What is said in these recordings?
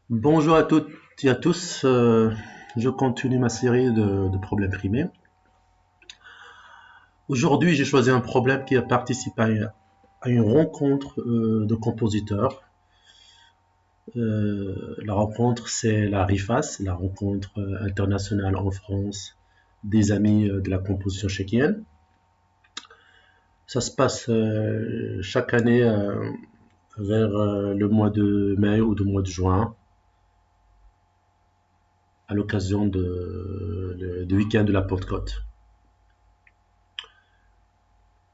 Bonjour à toutes et à tous. Je continue ma série de problèmes primés. Aujourd'hui, j'ai choisi un problème qui a participé à une rencontre de compositeurs. La rencontre, c'est la RIFAS, la rencontre internationale en France des amis de la composition tchéquienne. Ça se passe chaque année vers le mois de mai ou le mois de juin, à l'occasion du week-end de la Pentecôte.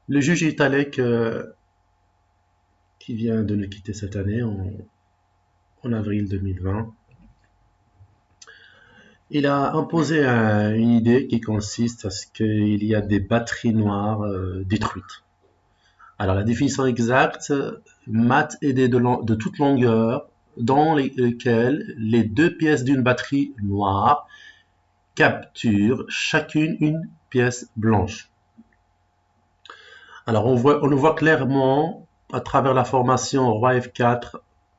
Le juge Italek, qui vient de nous quitter cette année, en avril 2020, il a imposé une idée qui consiste à ce qu'il y a des batteries noires détruites. Alors la définition exacte, mat et de toute longueur dans lesquelles les deux pièces d'une batterie noire capturent chacune une pièce blanche. Alors on le voit clairement à travers la formation roi F4,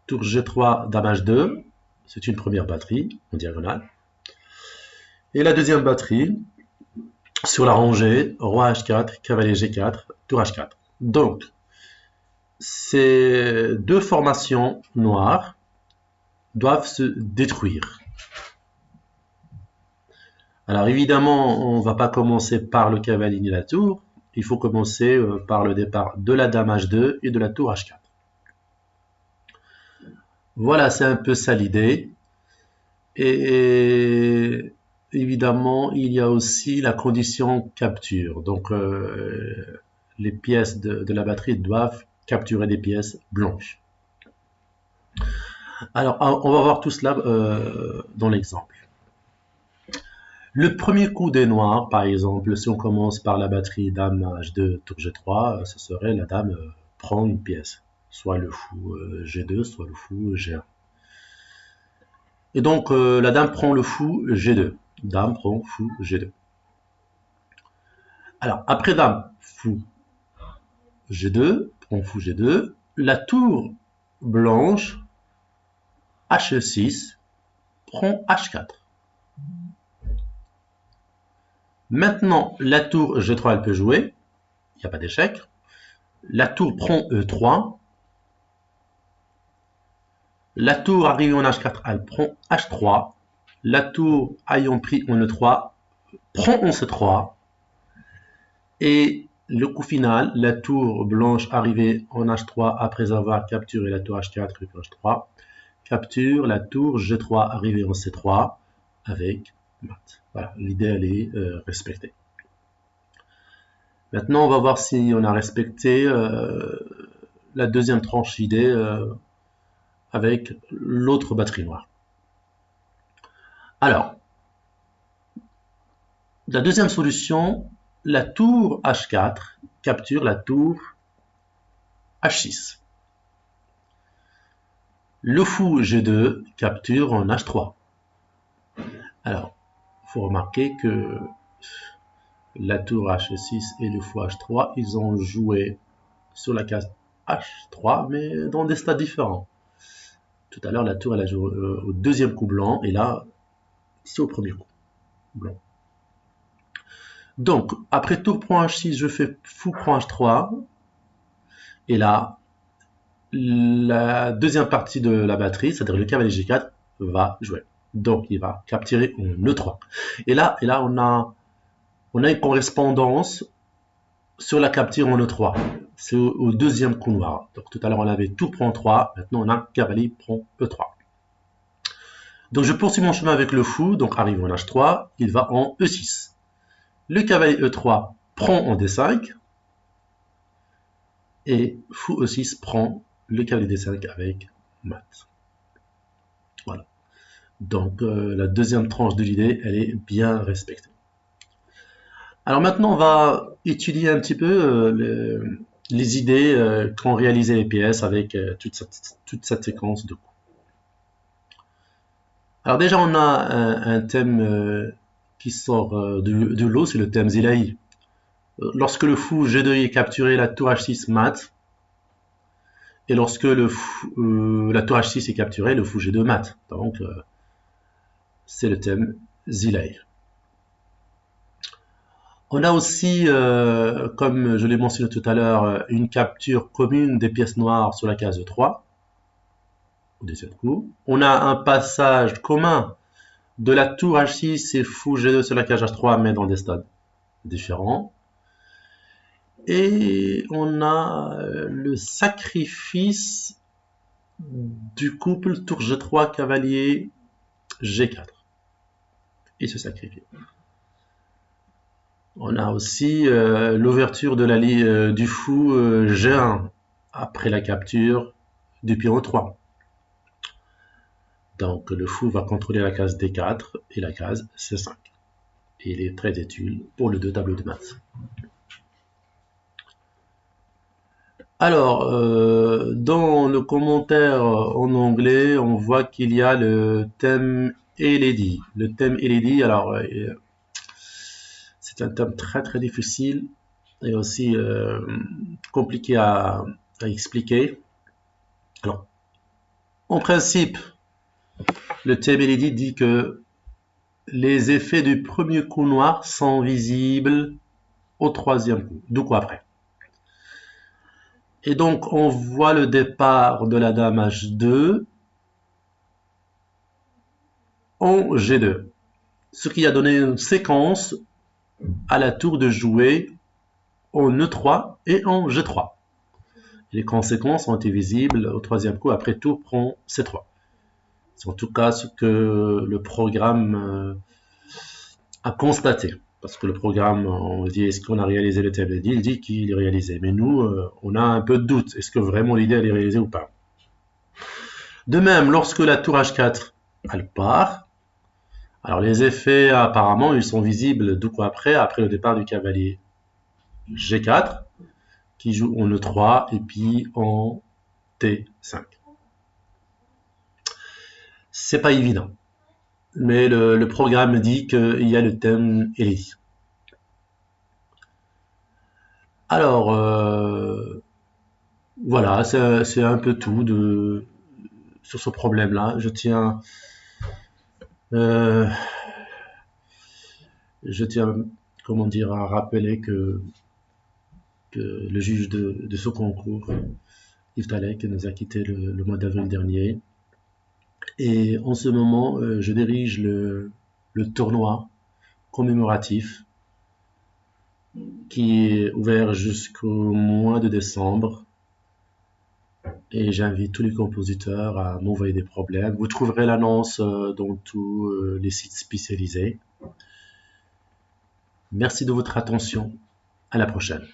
tour G3, dame H2. C'est une première batterie en diagonale. Et la deuxième batterie sur la rangée roi H4, cavalier G4, tour H4. Donc, ces deux formations noires doivent se détruire. Alors évidemment, on ne va pas commencer par le cavalier ni la tour. Il faut commencer par le départ de la dame H2 et de la tour H4. Voilà, c'est un peu ça l'idée. Et évidemment, il y a aussi la condition capture. Donc, les pièces de la batterie doivent capturer des pièces blanches. Alors, on va voir tout cela dans l'exemple. Le premier coup des noirs, par exemple, si on commence par la batterie dame H2, tour G3, ce serait la dame prend une pièce, soit le fou G2, soit le fou G1. Et donc, la dame prend le fou G2. Dame prend fou G2. Alors, après dame, fou G2, prend fou G2. La tour blanche, H6, prend H4. Maintenant, la tour G3, elle peut jouer. Il n'y a pas d'échec. La tour prend E3. La tour arrivée en H4, elle prend H3. La tour ayant pris en E3 prend en C3. Et le coup final, la tour blanche arrivée en H3 après avoir capturé la tour H4 et H3, capture la tour G3 arrivée en C3 avec mat. Voilà, l'idée elle est respectée. Maintenant, on va voir si on a respecté la deuxième tranche d'idée avec l'autre batterie noire. Alors, la deuxième solution, la tour H4 capture la tour H6. Le fou G2 capture en H3. Alors, il faut remarquer que la tour H6 et le fou H3, ils ont joué sur la case H3, mais dans des stades différents. Tout à l'heure, la tour, elle a joué au deuxième coup blanc, et là, c'est au premier coup blanc. Donc, après tour prend H6, je fais fou prend H3, et là, la deuxième partie de la batterie, c'est-à-dire le cavalier G4, va jouer. Donc, il va capturer en E3. Et là on a une correspondance sur la capture en E3. C'est au deuxième coup noir. Donc, tout à l'heure, on avait tout prend 3. Maintenant, on a cavalier prend E3. Donc, je poursuis mon chemin avec le fou. Donc, arrive en H3. Il va en E6. Le cavalier E3 prend en D5. Et fou E6 prend le cavalier D5 avec mat. Voilà. Donc, la deuxième tranche de l'idée, elle est bien respectée. Alors maintenant, on va étudier un petit peu les idées qu'ont réalisé les pièces avec toute cette séquence de coups. Alors déjà, on a un thème qui sort du lot, c'est le thème Zilahi. Lorsque le fou G2 est capturé, la tour H6 mat, Et lorsque la tour H6 est capturée, le fou G2 mate. Donc, c'est le thème Zilay. On a aussi, comme je l'ai mentionné tout à l'heure, une capture commune des pièces noires sur la case 3, au deuxième coup. On a un passage commun de la tour H6 et fou G2 sur la case H3, mais dans des stades différents. Et on a le sacrifice du couple tour G3, cavalier G4. Il se sacrifie. On a aussi l'ouverture de du fou G1 après la capture du pion 3. Donc le fou va contrôler la case D4 et la case C5. Et il est très utile pour les deux tableaux de maths. Alors, dans le commentaire en anglais, on voit qu'il y a le thème LED. Le thème LED, alors, c'est un thème très très difficile et aussi compliqué à expliquer. Alors, en principe, le thème LED dit que les effets du premier coup noir sont visibles au troisième coup, deux coups après. Et donc, on voit le départ de la dame H2 en G2. Ce qui a donné une séquence à la tour de jouer en E3 et en G3. Les conséquences ont été visibles au troisième coup, après tour prend C3. C'est en tout cas ce que le programme a constaté. Parce que le programme, on dit est-ce qu'on a réalisé le thème? Il dit qu'il est réalisé. Mais nous, on a un peu de doute. Est-ce que vraiment l'idée elle est réalisée ou pas? De même, lorsque la tour H4 elle part, alors les effets apparemment ils sont visibles deux coups après le départ du cavalier G4 qui joue en E3 et puis en T5. C'est pas évident, mais le programme dit qu'il y a le thème LED. Alors, voilà, c'est un peu tout sur ce problème-là. Euh, je tiens, comment dire, à rappeler que le juge de ce concours, Yves Talek, nous a quitté le mois d'avril dernier. Et en ce moment, je dirige le tournoi commémoratif qui est ouvert jusqu'au mois de décembre. Et j'invite tous les compositeurs à m'envoyer des problèmes. Vous trouverez l'annonce dans tous les sites spécialisés. Merci de votre attention. À la prochaine.